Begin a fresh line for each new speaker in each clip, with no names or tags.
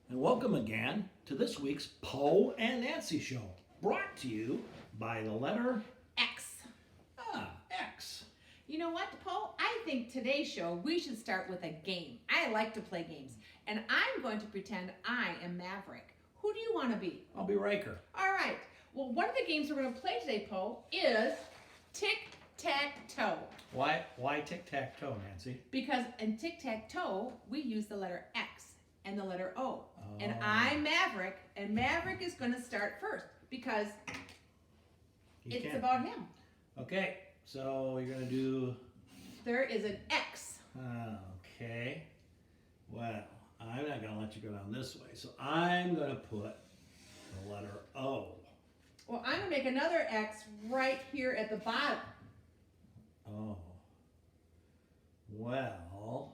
and welcome again to this week's Poe and Nancy Show, brought to you by the letter
X.
X.
You know what, Poe? I think today's show we should start with a game. I like to play games, and I'm going to pretend I am Maverick. Who do you want to be?
I'll be Riker.
All right. Well, one of the games we're going to play today, Poe, is tic-tac-toe.
Why tic-tac-toe, Nancy?
Because in tic-tac-toe, we use the letter X and the letter O. And
Oh.
I'm Maverick, and Maverick is going to start first because
You
it's
can.
about him.
Okay, so you're going to do...
There is an X.
Okay. Well, I'm not going to let you go down this way, so I'm going to put the letter O.
Well, I'm going to make another X right here at the bottom.
Oh. Well,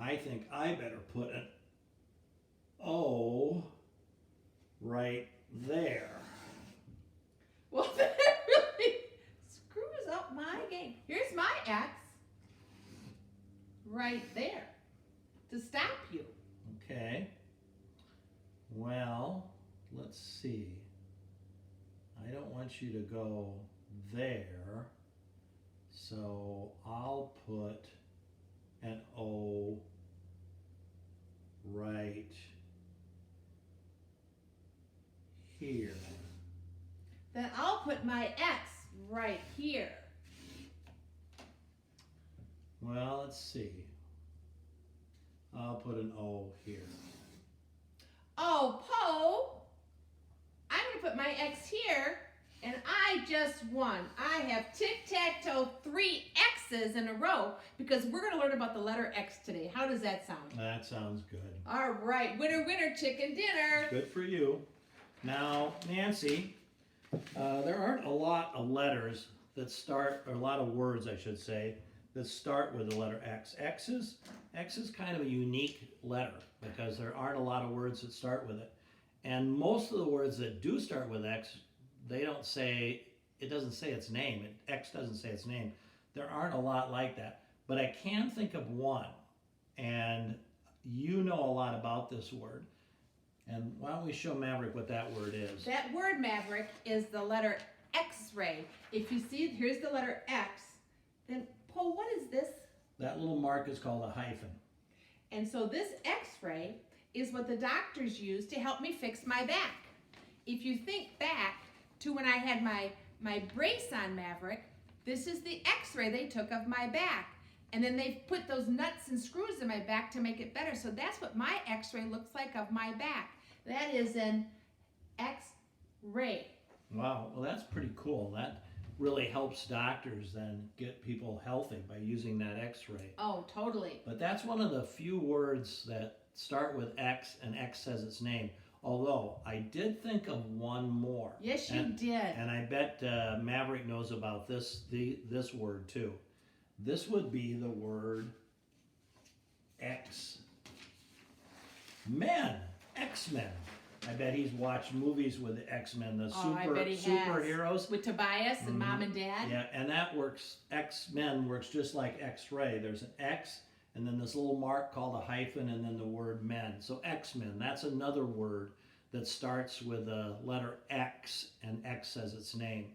I think I better put an O right there.
Well, that really screws up my game. Here's my X right there to stop you.
Okay. Well, let's see. I don't want you to go there, so I'll put an O right here.
Then I'll put my X right here.
Well, let's see. I'll put an O here.
Oh, Poe, I'm going to put my X here, and I just won. I have tic-tac-toe 3 X's in a row because we're going to learn about the letter X today. How does that sound?
That sounds good.
All right, winner, winner, chicken dinner.
Good for you. Now, Nancy, there aren't a lot of letters that start, or a lot of words, I should say, that start with the letter X. X is kind of a unique letter because there aren't a lot of words that start with it. And most of the words that do start with X, it doesn't say its name. X doesn't say its name. There aren't a lot like that. But I can think of one, and you know a lot about this word. And why don't we show Maverick what that word is?
That word, Maverick, is the letter X-ray. If you see, here's the letter X, then, Poe, what is this?
That little mark is called a hyphen.
And so this X-ray is what the doctors use to help me fix my back. If you think back to when I had my brace on, Maverick, this is the X-ray they took of my back. And then they put those nuts and screws in my back to make it better. So that's what my X-ray looks like of my back. That is an X-ray.
Wow, well that's pretty cool. That really helps doctors then get people healthy by using that X-ray.
Oh, totally.
But that's one of the few words that start with X and X says its name. Although I did think of one more.
Yes, you did.
And I bet Maverick knows about this word too. This would be the word X-Men. X-Men. I bet he's watched movies with the X-Men, the
I bet he
superheroes.
has. With Tobias and Mom and Dad.
Yeah, and that works, X-Men works just like X-ray. There's an X, and then this little mark called a hyphen, and then the word men. So X-Men, that's another word that starts with a letter X, and X says its name.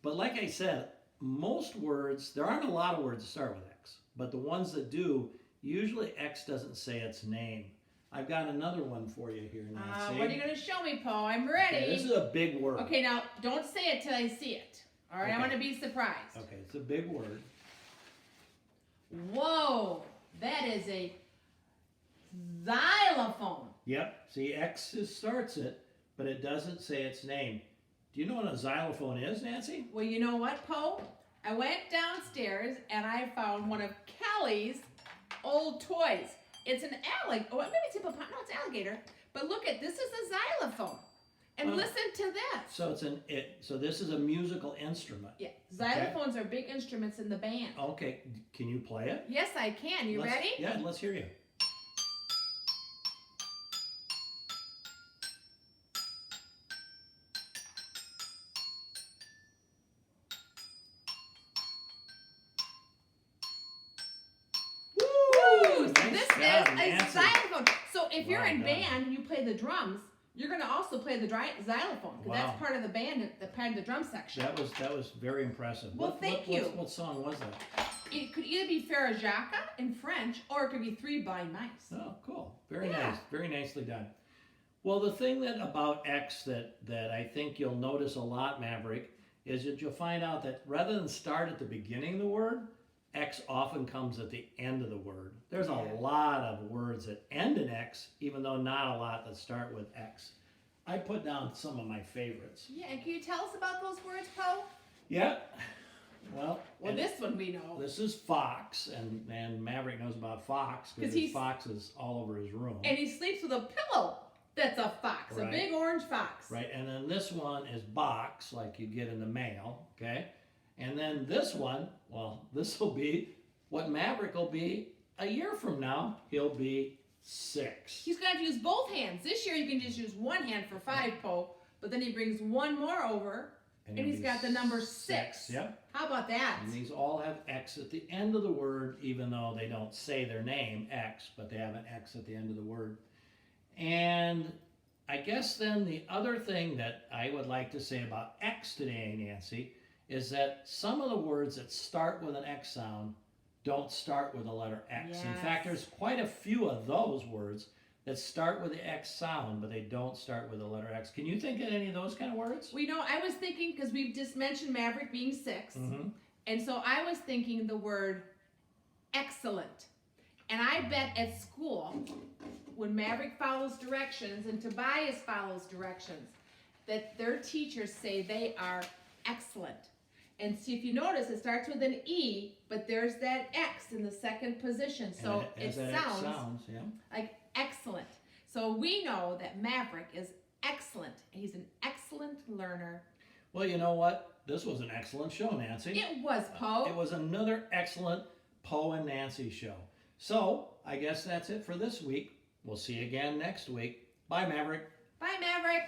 But like I said, most words, there aren't a lot of words that start with X, but the ones that do, usually X doesn't say its name. I've got another one for you here, Nancy.
What are you going to show me, Poe? I'm ready.
Okay, this is a big word.
Okay, now don't say it till I see it. All right,
Okay.
I want to be surprised.
Okay, it's a big word.
Whoa, that is a xylophone.
Yep, see, X starts it, but it doesn't say its name. Do you know what a xylophone is, Nancy?
Well, you know what, Poe? I went downstairs and I found one of Kelly's old toys. It's an alligator. Oh, maybe it's hippopotamus. No, it's alligator. But look at this is a xylophone. And listen to this.
So so this is a musical instrument.
Yeah, xylophones are big instruments in the band.
Okay, can you play it?
Yes, I can. You ready?
Yeah, let's hear you.
Woo! So
Nice
this
job,
is a
Nancy.
xylophone. So if you're
Well
in
done.
band and you play the drums, you're going to also play the xylophone, because
Wow.
that's part of the band, the part of the drum section.
That was very impressive.
Well, thank you.
What song was that?
It could either be Farajaka in French, or it could be Three Blind Mice.
Oh, cool. Very
Yeah.
nice. Very nicely done. Well, the thing that about X that I think you'll notice a lot, Maverick, is that you'll find out that rather than start at the beginning of the word, X often comes at the end of the word. There's
Yeah.
a lot of words that end in X, even though not a lot that start with X. I put down some of my favorites.
Yeah, and can you tell us about those words, Poe?
Yeah. Well,
Well,
and
this one we know.
this is Fox, and Maverick knows about Fox
'Cause
because
he's-
there's foxes all over his room.
And he sleeps with a pillow that's a fox,
Right.
a big orange fox.
Right, and then this one is box, like you get in the mail, okay? And then this one, well, this will be what Maverick will be a year from now. He'll be 6.
He's going to have to use both hands. This year you can just use one hand for 5, Poe, but then he brings one more over, and
he'll
he's
be
got the number 6.
Yep,
How about that?
and these all have X at the end of the word, even though they don't say their name, X, but they have an X at the end of the word. And I guess then the other thing that I would like to say about X today, Nancy, is that some of the words that start with an X sound don't start with the letter X. In fact,
Yes.
there's quite a few of those words that start with the X sound, but they don't start with the letter X. Can you think of any of those kind of words?
We know, I was thinking, because we've just mentioned Maverick being 6,
Mm-hmm.
and so I was thinking the word excellent. And I bet at school, when Maverick follows directions and Tobias follows directions, that their teachers say they are excellent. And see, if you notice, it starts with an E, but there's that X in the second position, so it sounds
Yeah.
like excellent. So we know that Maverick is excellent. He's an excellent learner.
Well, you know what? This was an excellent show, Nancy.
It was, Poe.
It was another excellent Poe and Nancy show. So, I guess that's it for this week. We'll see you again next week. Bye, Maverick.
Bye, Maverick.